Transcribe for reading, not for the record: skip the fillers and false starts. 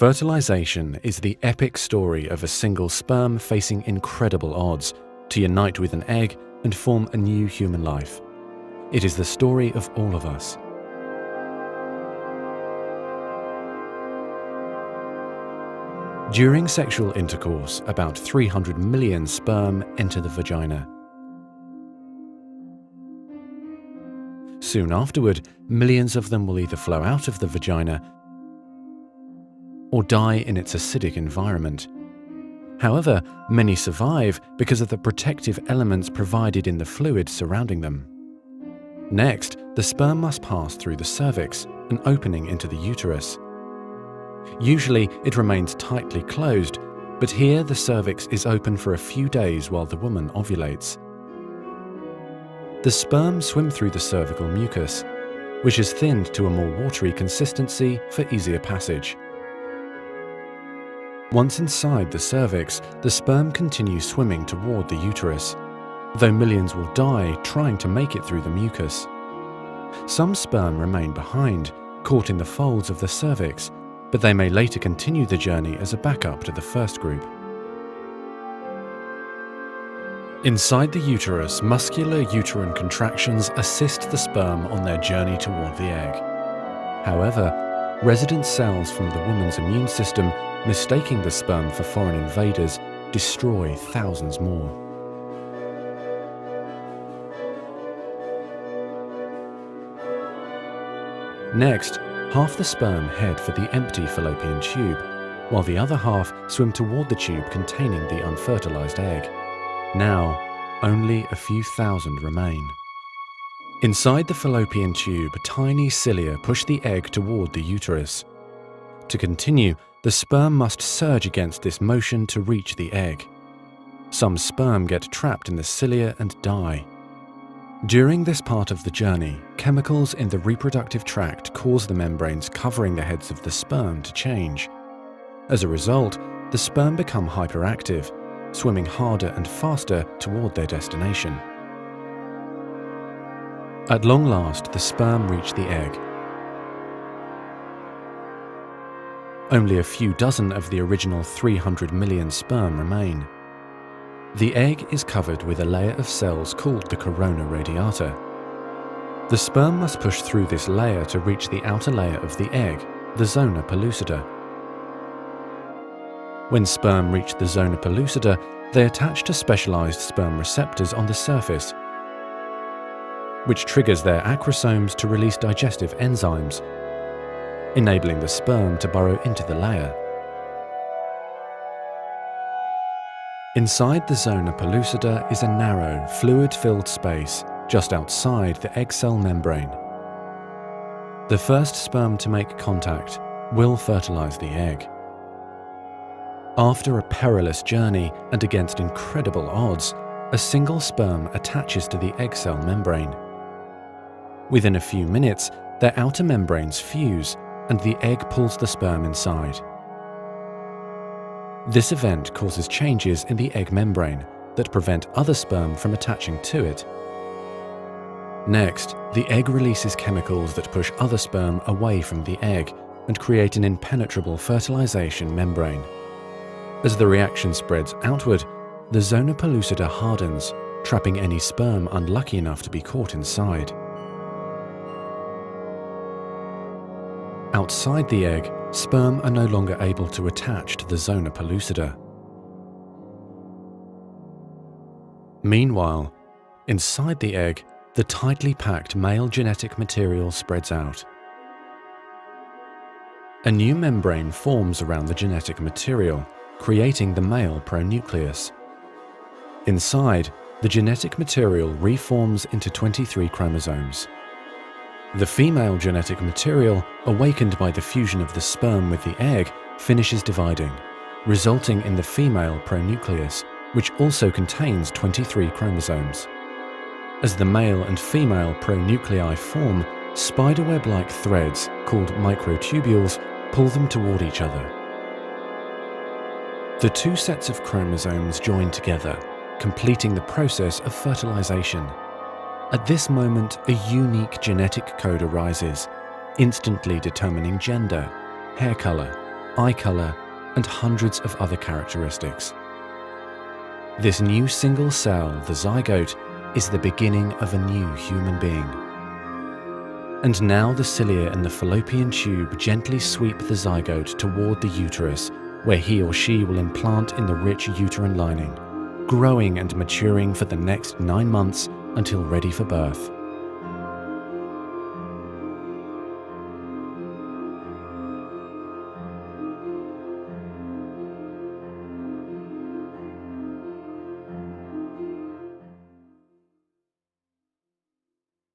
Fertilization is the epic story of a single sperm facing incredible odds to unite with an egg and form a new human life. It is the story of all of us. During sexual intercourse, about 300 million sperm enter the vagina. Soon afterward, millions of them will either flow out of the vagina or die in its acidic environment. However, many survive because of the protective elements provided in the fluid surrounding them. Next, the sperm must pass through the cervix, an opening into the uterus. Usually, it remains tightly closed, but here the cervix is open for a few days while the woman ovulates. The sperm swim through the cervical mucus, which is thinned to a more watery consistency for easier passage. Once inside the cervix, the sperm continues swimming toward the uterus, though millions will die trying to make it through the mucus. Some sperm remain behind, caught in the folds of the cervix, but they may later continue the journey as a backup to the first group. Inside the uterus, muscular uterine contractions assist the sperm on their journey toward the egg. However, resident cells from the woman's immune system, mistaking the sperm for foreign invaders, destroy thousands more. Next, half the sperm head for the empty fallopian tube, while the other half swim toward the tube containing the unfertilized egg. Now, only a few thousand remain. Inside the fallopian tube, tiny cilia push the egg toward the uterus. To continue, the sperm must surge against this motion to reach the egg. Some sperm get trapped in the cilia and die. During this part of the journey, chemicals in the reproductive tract cause the membranes covering the heads of the sperm to change. As a result, the sperm become hyperactive, swimming harder and faster toward their destination. At long last, the sperm reach the egg. Only a few dozen of the original 300 million sperm remain. The egg is covered with a layer of cells called the corona radiata. The sperm must push through this layer to reach the outer layer of the egg, the zona pellucida. When sperm reach the zona pellucida, they attach to specialized sperm receptors on the surface, which triggers their acrosomes to release digestive enzymes, enabling the sperm to burrow into the layer. Inside the zona pellucida is a narrow, fluid-filled space just outside the egg cell membrane. The first sperm to make contact will fertilize the egg. After a perilous journey and against incredible odds, a single sperm attaches to the egg cell membrane. Within a few minutes, their outer membranes fuse and the egg pulls the sperm inside. This event causes changes in the egg membrane that prevent other sperm from attaching to it. Next, the egg releases chemicals that push other sperm away from the egg and create an impenetrable fertilization membrane. As the reaction spreads outward, the zona pellucida hardens, trapping any sperm unlucky enough to be caught inside. Outside the egg, sperm are no longer able to attach to the zona pellucida. Meanwhile, inside the egg, the tightly packed male genetic material spreads out. A new membrane forms around the genetic material, creating the male pronucleus. Inside, the genetic material reforms into 23 chromosomes. The female genetic material, awakened by the fusion of the sperm with the egg, finishes dividing, resulting in the female pronucleus, which also contains 23 chromosomes. As the male and female pronuclei form, spiderweb-like threads, called microtubules, pull them toward each other. The two sets of chromosomes join together, completing the process of fertilization. At this moment, a unique genetic code arises, instantly determining gender, hair color, eye color, and hundreds of other characteristics. This new single cell, the zygote, is the beginning of a new human being. And now the cilia in the fallopian tube gently sweep the zygote toward the uterus, where he or she will implant in the rich uterine lining, growing and maturing for the next 9 months until ready for birth.